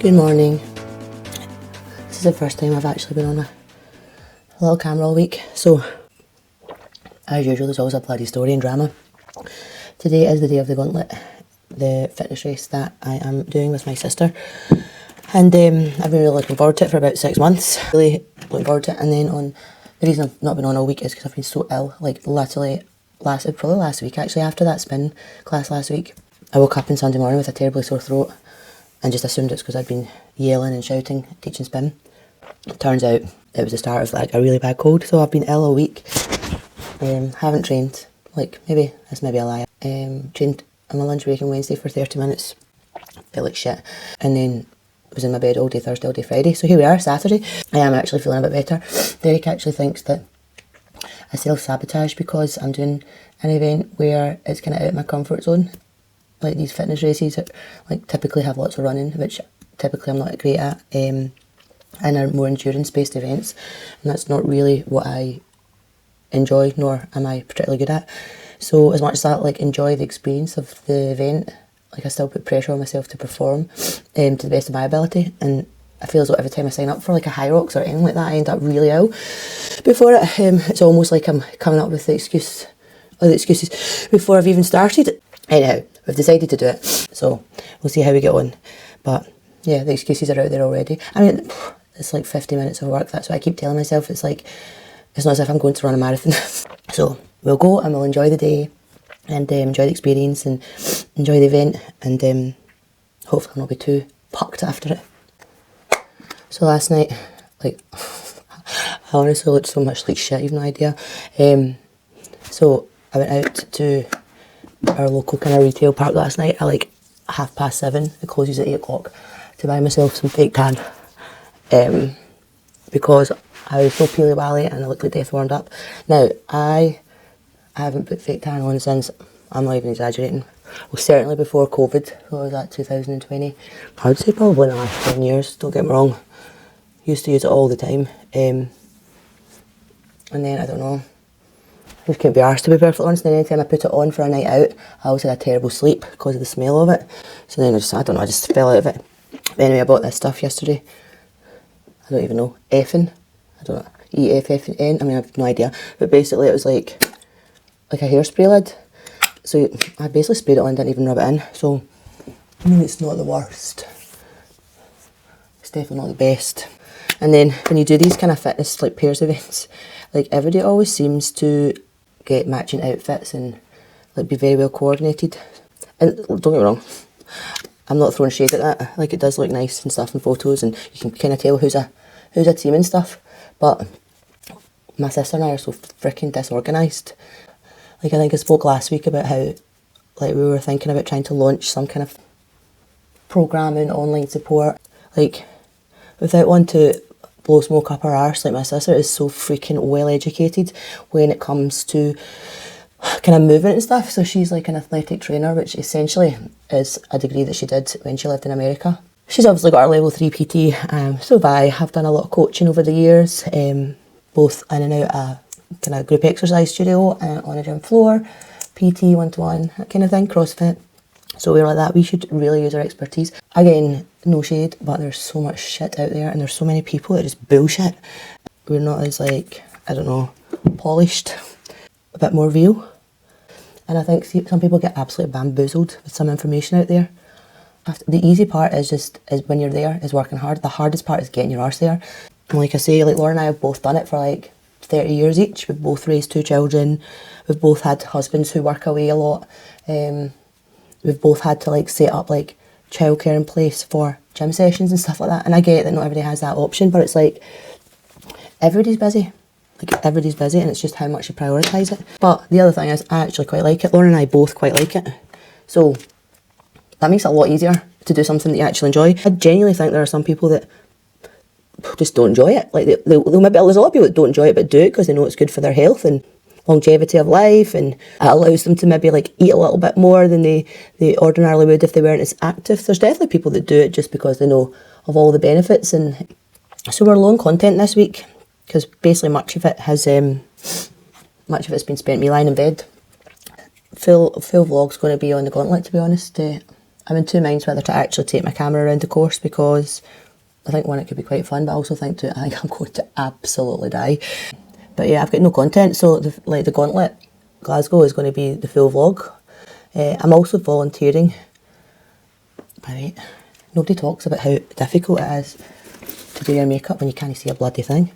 Good morning. This is the first time I've actually been on a little camera all week, so as usual there's always a bloody story and drama. Today is the day of the Gauntlet, the fitness race that I am doing with my sister, and I've been really looking forward to it for about 6 months, really looking forward to it. And then the reason I've not been on all week is because I've been so ill, like literally probably last week actually, after that spin class last week. I woke up on Sunday morning with a terribly sore throat and just assumed it's because I'd been yelling and shouting teaching spin. It turns out it was the start of like a really bad cold, so I've been ill all week. Haven't trained, that's maybe a lie. Trained on my lunch break on Wednesday for 30 minutes, felt like shit, and then was in my bed all day Thursday, all day Friday. So here we are, Saturday. I am actually feeling a bit better. Derek actually thinks that I self-sabotage because I'm doing an event where it's kind of out of my comfort zone. Like these fitness races that like typically have lots of running, which typically I'm not great at, and are more endurance-based events, and that's not really what I enjoy, nor am I particularly good at. So as much as I like enjoy the experience of the event, like I still put pressure on myself to perform to the best of my ability, and I feel as though every time I sign up for like a high rocks or anything like that, I end up really ill before it. It's almost like I'm coming up with the excuses before I've even started. Anyhow, we've decided to do it, so we'll see how we get on. But yeah, the excuses are out there already. I mean, it's like 50 minutes of work. That's what I keep telling myself. It's like, it's not as if I'm going to run a marathon. So we'll go and we'll enjoy the day and enjoy the experience and enjoy the event, and hopefully I'll not be too pucked after it. So last night, like, I honestly looked so much like shit, you've no idea. So I went out to our local kind of retail park last night at like 7:30. It closes at 8 o'clock, to buy myself some fake tan, because I was so peely wally and I looked like death warmed up. Now I haven't put fake tan on since, I'm not even exaggerating, well certainly before COVID. What was that, 2020? I would say probably in the last 10 years, don't get me wrong. Used to use it all the time, and then I don't know, I just couldn't be arsed, to be perfectly honest. And then anytime I put it on for a night out, I always had a terrible sleep because of the smell of it. So then I just fell out of it. But anyway, I bought this stuff yesterday. I don't even know, effin', I don't know, E-F-F-N, I mean I have no idea. But basically it was like a hairspray lid. So I basically sprayed it on, didn't even rub it in. So, I mean, it's not the worst. It's definitely not the best. And then when you do these kind of fitness like pairs events, like everybody always seems to get matching outfits and like be very well coordinated. And don't get me wrong, I'm not throwing shade at that. Like, it does look nice and stuff in photos, and you can kind of tell who's a team and stuff. But my sister and I are so freaking disorganised. Like, I think I spoke last week about how like we were thinking about trying to launch some kind of programming, online support. Like, without one to blow smoke up her arse, like my sister is so freaking well educated when it comes to kind of movement and stuff. So she's like an athletic trainer, which essentially is a degree that she did when she lived in America. She's obviously got her level 3 PT, so have I. Have done a lot of coaching over the years, both in and out a kind of group exercise studio, on a gym floor, PT, one-to-one, that kind of thing, CrossFit. So we were like that, we should really use our expertise. Again, no shade, but there's so much shit out there and there's so many people that just bullshit. We're not as like, I don't know, polished, a bit more real. And I think some people get absolutely bamboozled with some information out there. The easy part is when you're there, is working hard. The hardest part is getting your arse there. And like I say, like Laura and I have both done it for like 30 years each. We've both raised 2 children. We've both had husbands who work away a lot. We've both had to like set up like childcare in place for gym sessions and stuff like that. And I get that not everybody has that option, but it's like everybody's busy. Like, everybody's busy, and it's just how much you prioritise it. But the other thing is, I actually quite like it. Laura and I both quite like it. So that makes it a lot easier to do something that you actually enjoy. I genuinely think there are some people that just don't enjoy it. Like, they'll maybe, there's a lot of people that don't enjoy it but do it because they know it's good for their health and longevity of life, and it allows them to maybe like eat a little bit more than they ordinarily would if they weren't as active. There's definitely people that do it just because they know of all the benefits. And so we're low on content this week because basically much of it's been spent me lying in bed. Full vlog's going to be on the Gauntlet, to be honest. I'm in two minds whether to actually take my camera around the course, because I think, one, it could be quite fun, but I also think, two, I think I'm going to absolutely die. But yeah, I've got no content, so the Gauntlet Glasgow is going to be the full vlog. I'm also volunteering. By the way, nobody talks about how difficult it is to do your makeup when you can't see a bloody thing.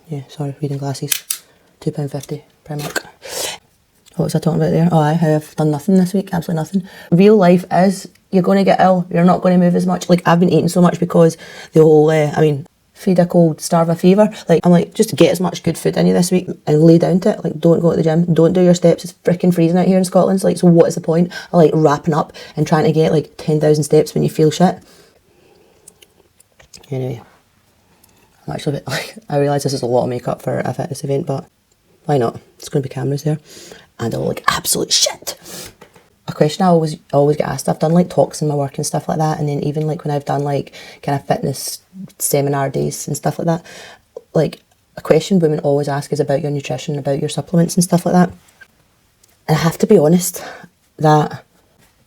Yeah, sorry, reading glasses. £2.50 Primark. What was I talking about there? Oh, I have done nothing this week, absolutely nothing. Real life is, you're going to get ill, you're not going to move as much. Like, I've been eating so much because the whole, feed a cold, starve a fever. Like, I'm like, just get as much good food in you this week and lay down to it. Like, don't go to the gym, don't do your steps. It's freaking freezing out here in Scotland. So, like, so what is the point of, like, wrapping up and trying to get, like, 10,000 steps when you feel shit? Anyway, I'm actually a bit, like, I realise this is a lot of makeup for a fitness event, but why not? It's going to be cameras there. And I'll look absolute shit. A question I always get asked, I've done like talks in my work and stuff like that, and then even like when I've done like kind of fitness seminar days and stuff like that, like a question women always ask is about your nutrition, about your supplements and stuff like that. And I have to be honest that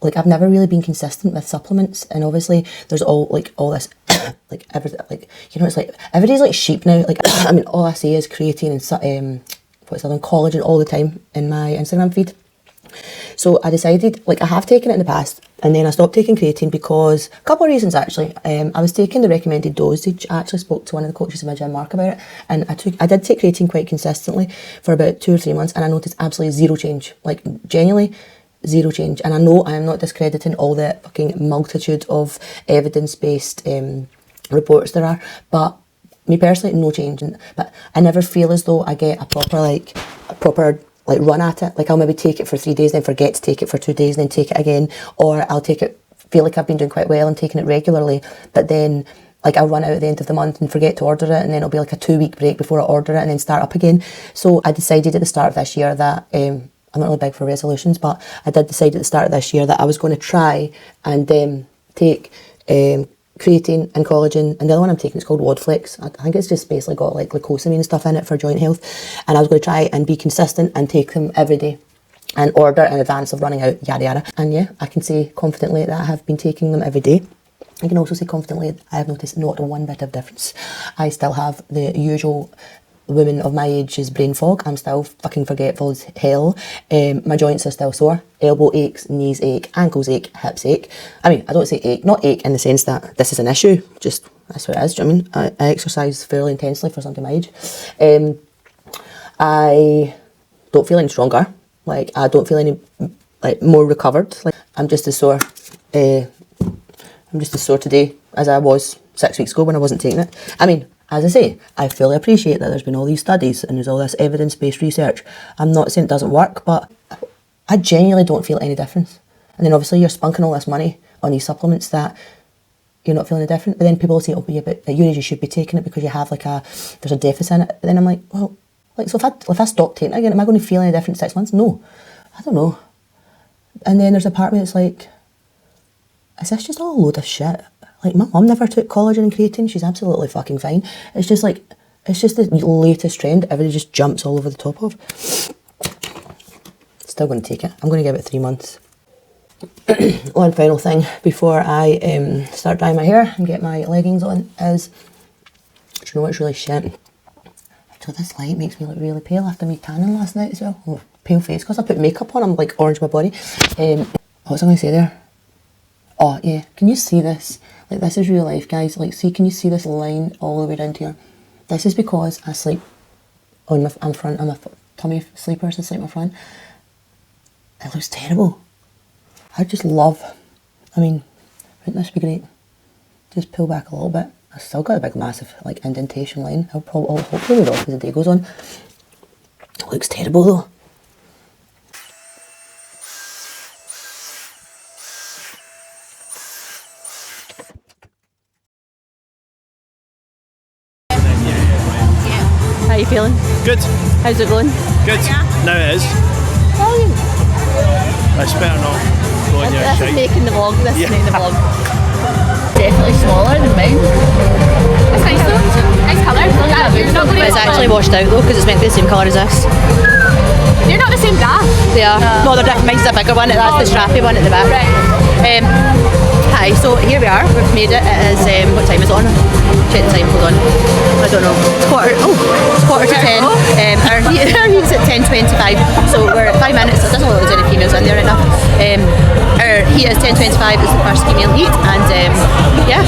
like I've never really been consistent with supplements, and obviously there's all this like everything, like, you know, it's like everybody's like sheep now. Like I mean, all I see is creatine and what's the other one, collagen all the time in my Instagram feed. So I decided, like, I have taken it in the past, and then I stopped taking creatine because a couple of reasons actually. I was taking the recommended dosage. I actually spoke to one of the coaches in my gym, Mark, about it, and I did take creatine quite consistently for about 2 or 3 months, and I noticed absolutely zero change, like genuinely zero change. And I know I am not discrediting all the fucking multitude of evidence-based reports there are, but me personally, no change. But I never feel as though I get a proper run at it. Like, I'll maybe take it for 3 days, then forget to take it for 2 days, and then take it again. Or I'll take it, feel like I've been doing quite well and taking it regularly, but then like I'll run out at the end of the month and forget to order it, and then it'll be like a 2-week break before I order it and then start up again. So I decided at the start of this year that, I'm not really big for resolutions, but I did decide at the start of this year that I was going to try and take creatine and collagen, and the other one I'm taking is called Wadflex. I think it's just basically got like glucosamine and stuff in it for joint health, and I was going to try and be consistent and take them every day and order in advance of running out, yada yada. And yeah, I can say confidently that I have been taking them every day. I can also say confidently I have noticed not one bit of difference. I still have the usual women of my age's brain fog. I'm still fucking forgetful as hell. My joints are still sore. Elbow aches, knees ache, ankles ache, hips ache. I mean, I don't say ache, not ache in the sense that this is an issue, just that's what it is. Do you know what I mean? I exercise fairly intensely for something my age. I don't feel any stronger. Like, I don't feel any like more recovered. Like, I'm just as sore today as I was 6 weeks ago when I wasn't taking it. I mean, as I say, I fully appreciate that there's been all these studies and there's all this evidence-based research. I'm not saying it doesn't work, but I genuinely don't feel any difference. And then obviously you're spunking all this money on these supplements that you're not feeling any different. But then people will say, oh, yeah, but at uni you should be taking it because you have there's a deficit in it. But then I'm like, well, like, so if I stop taking it again, am I going to feel any different in 6 months? No, I don't know. And then there's a part of me that's like, is this just all a load of shit? Like, my mum never took collagen and creatine. She's absolutely fucking fine. It's just the latest trend. Everybody just jumps all over the top of. Still going to take it. I'm going to give it 3 months. One final thing before I start dyeing my hair and get my leggings on is, do you know what's really shit? So this light makes me look really pale after me tanning last night as well. Oh, pale face, because I put makeup on. I'm like orange my body. What was I going to say there? Oh yeah, can you see this? Like, this is real life, guys. Like, see, can you see this line all the way down to here? This is because I sleep on I'm a tummy sleeper, so I sleep on my front. It looks terrible. I just love, I mean, wouldn't this be great? Just pull back a little bit. I've still got a big massive like indentation line. I'll hopefully move off as the day goes on. It looks terrible though. How you feeling? Good. How's it going? Good. Now it is. Brilliant. It's better not going your This is shite. making the vlog. This is making the vlog. Definitely smaller than mine. It's nice though. Nice colour. But it's actually washed out though because it's meant to be the same colour as this. You're not the same dad. they are. No, they're different. Mine's a bigger one. That's the strappy one at the back. Right. Hi, so here we are. We've made it. It is what time is it on? Check the time. Hold on. I don't know. It's quarter to 10. Our heat's at 10:25. So we're at 5 minutes. It doesn't look like there's any females in there right now. Our heat is 10:25. It's the first female heat, and yeah,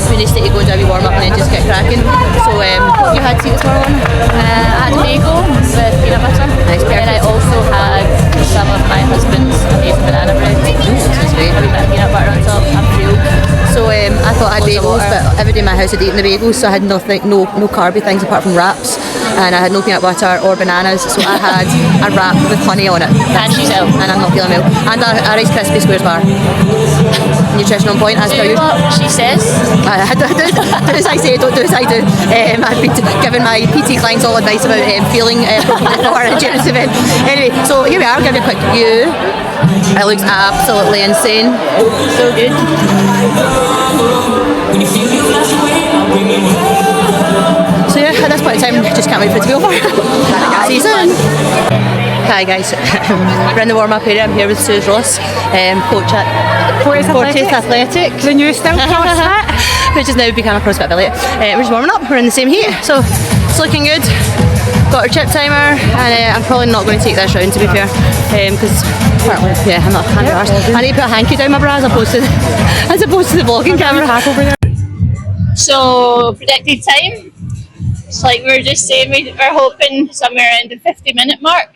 we just need to go and do a wee warm up and then just get cracking. So what you had to eat this morning? I had bagel with peanut butter. Nice, And I perfect. also had some of my husband's amazing banana bread. This is great. A wee bit of peanut butter on top. I'm full. So I thought I had Loads of bagels, water. but every day in my house I'd eaten the bagels, so I had nothing, no carby things apart from wraps, and I had no peanut butter or bananas, so I had a wrap with honey on it. And she's ill. And I'm not feeling well. And a Rice Krispie Squares bar. Nutrition on point, as per Do usual. what she says. I do as I say, don't do as I do. I've been giving my PT clients all advice about feeling before an endurance event. Anyway, so here we are, I'll give you a quick view. It looks absolutely insane. So good. So yeah, at this point in time, just can't wait for it to be over. See you soon. Hi guys, we're in the warm-up area. I'm here with Suze Ross, coach at Fortis Athletic. The new style CrossFit. Which has now become a CrossFit affiliate. We're just warming up, we're in the same heat, so it's looking good. Got our chip timer, and I'm probably not going to take this round, to be fair, because yeah, I'm not a arsed. I need to put a hanky down my bra as opposed to the vlogging camera. So, predicted time. It's like we were just saying, we're hoping somewhere around the 50-minute mark.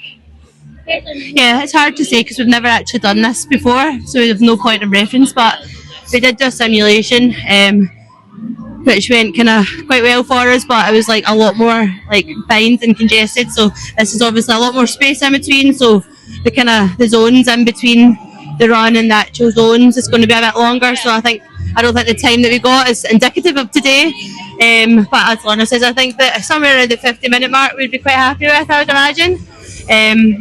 Yeah, it's hard to say because we've never actually done this before, so we have no point of reference, but we did do a simulation, which went kind of quite well for us, but it was like a lot more like binds and congested, so this is obviously a lot more space in between, so the zones in between the run and the actual zones is going to be a bit longer, so I don't think the time that we got is indicative of today, but as Lana says, I think that somewhere around the 50-minute mark we'd be quite happy with, I would imagine.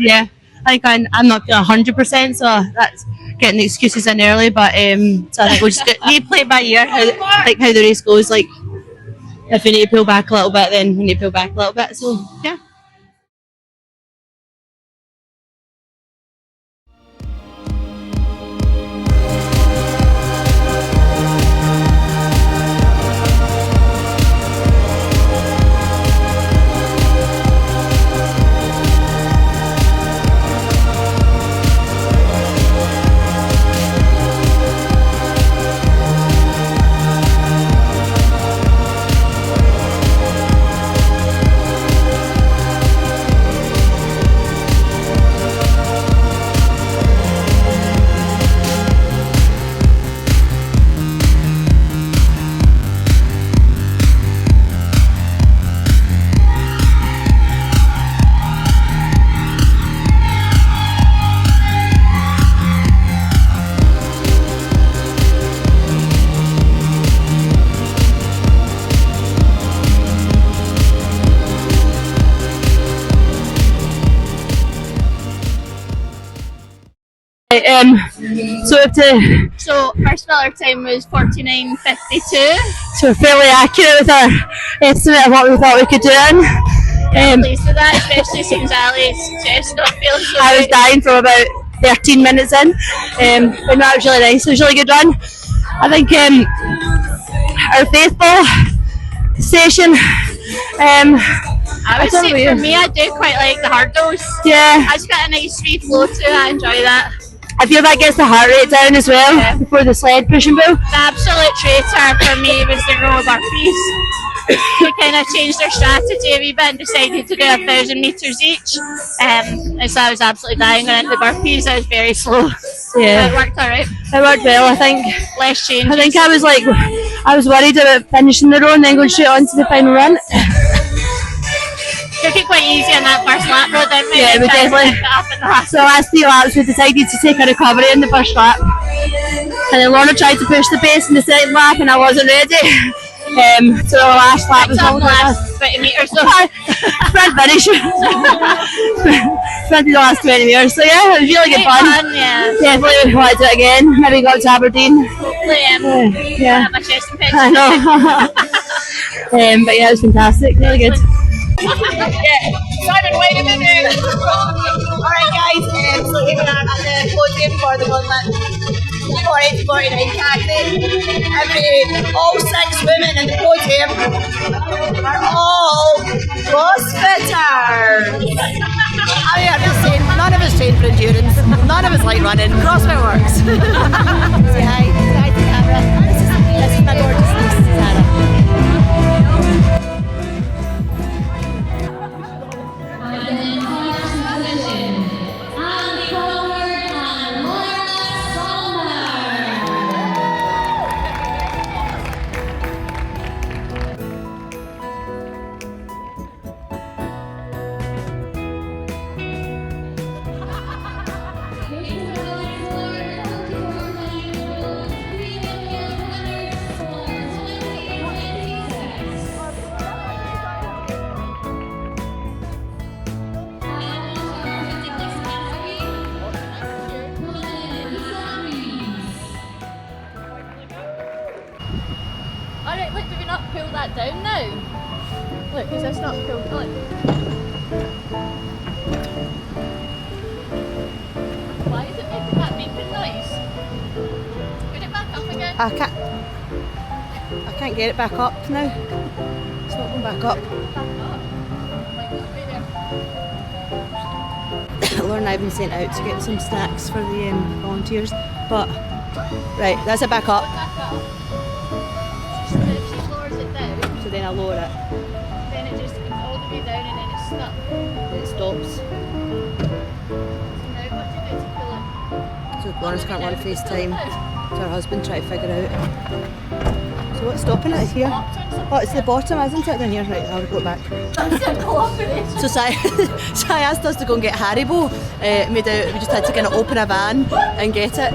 Yeah, I think I'm not 100%, so that's getting the excuses in early, but so I think we'll just need to play it by ear, how the race goes. Like, if we need to pull back a little bit, then we need to pull back a little bit, so yeah. So first filler time was 49:52. So we're fairly accurate with our estimate of what we thought we could do in. I'm pleased with that, especially since Ali's chest not feeling so I was good. dying from about 13 minutes in, but that was really nice. It was a really good run. I think our faithful session. I would say for me, I do quite like the hurdles. Yeah, I just got a nice free flow too. I enjoy that. I feel that gets the heart rate down as well before the sled push and pull. The absolute traitor for me was the row burpees. We kind of changed our strategy a wee bit and decided to do 1,000 meters each. And so I was absolutely dying going into the burpees. I was very slow. Yeah, But it worked alright. it worked well. I think Less changes. I was worried about finishing the row and then going straight on to the final run. Took it quite easy on that first lap road, didn't we? Yeah, we Then tried to definitely- pick it up in the last. So last 3 laps we decided to take a recovery in the first lap, and then Lorna tried to push the pace in the second lap and I wasn't ready. So the last lap was Picked up all the last 20 metres. So sprint finish. Sprinted the last 20 metres. So yeah, it was really good great fun. fun, yeah. Definitely want to do it again. Maybe go up to Aberdeen. Hopefully, Yeah, have my chest and I know. But yeah, it was fantastic. Really good. Simon, wait a minute. Alright guys, so podium for the Gauntlet 40 to 49 category. All 6 women in the podium are all CrossFitters. I mean, I'm just saying, none of us train for endurance, none of us like running. CrossFit works. Say hi to the camera. This is my gorgeous niece, Sarah. Alright, look, do we not pull that down now? Look, is this not pulled? Look. Why is it making that beeping noise? Put it back up again. I can't get it back up now. It's not going back up. Laura and I have been sent out to get some snacks for the volunteers, but right, that's it back up. She lowers it down, So then I lower it. then it just goes all the way down and then it's stuck. Then it stops. So now what do you do to pull it? So Lawrence can't on FaceTime to her husband, try to figure out. So what's stopping it here? Oh, it's the bottom, isn't it? Down here, right? I'll go back. So Si asked us to go and get Haribo. We just had to kind of open a van and get it.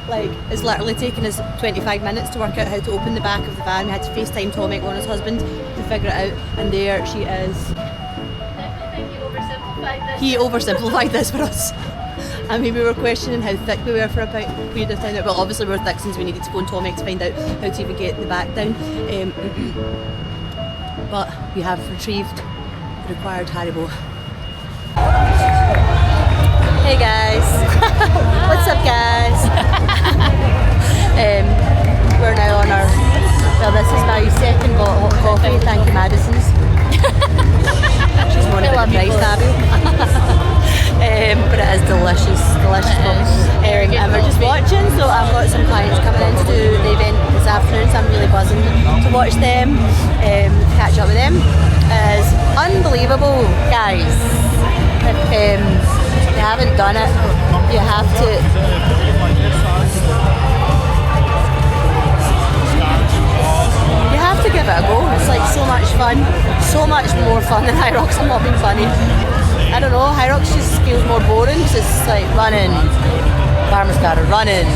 Like, it's literally taken us 25 minutes to work out how to open the back of the van. We had to FaceTime Tommy, Lorna's husband, to figure it out. And there she is. He oversimplified this for us. I mean, we were questioning how thick we were for about a period of time. Well, obviously we were thick since we needed to go and Tommy to find out how to even get the back down. But we have retrieved the required Haribo. Hey guys! What's up, guys? We're now on our. Well, this is my second bottle of coffee. Thank you, Madison's. She's moaning about the price, Abby. But it is delicious coffee. And we're just watching, so I've got some clients coming in to do the event this afternoon, so I'm really buzzing to watch them, catch up with them. It's unbelievable, guys. If you haven't done it, you have to. You have to give it a go. It's like so much fun, so much more fun than High Rocks. I'm not being funny. I don't know, High Rocks just feels more boring because it's like running, farmer's garden, running,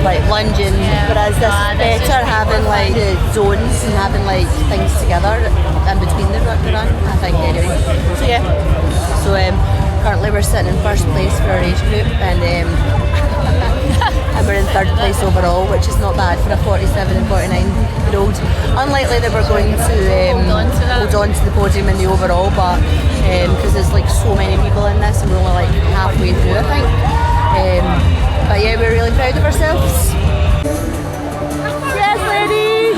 like lunging, whereas this is better having like the zones and having like things together in between the run, I think, anyway. So yeah, so currently we're sitting in first place for our age group and and we're in third place overall, which is not bad for a 47 and 49-year-old. Unlikely that we're going to hold on to the podium in the overall, but because there's like so many people in this and we're only like halfway through, I think. But yeah, we're really proud of ourselves. Yes, ladies!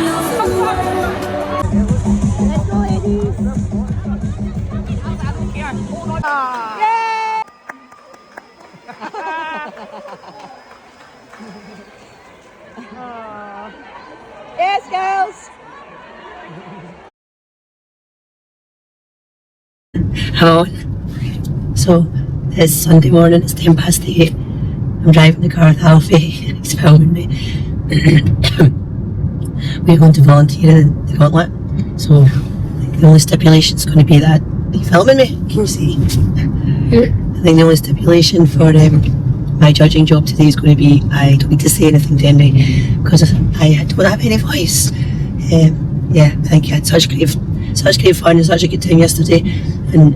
Let's go, ladies! Yay! Yes, girls! Hello. So it's Sunday morning, it's 8:10. I'm driving the car with Alfie and he's filming me. We're going to volunteer in the Gauntlet. So the only stipulation is going to be that. Are you filming me? Can you see? I think the only stipulation for my judging job today is going to be I don't need to say anything to anybody because I don't have any voice. Yeah, I think I had such great fun and such a good time yesterday and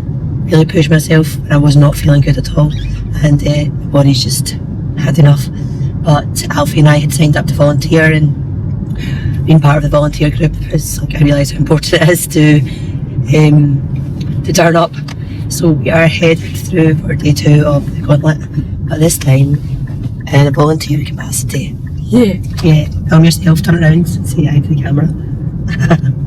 really pushed myself and I was not feeling good at all and my body's just had enough. But Alfie and I had signed up to volunteer and being part of the volunteer group is like I realise how important it is to turn up. So we are headed through for day 2 of the Gauntlet. but this time in a volunteer capacity. Yeah. Yeah, film yourself, turn around, say hi to the camera.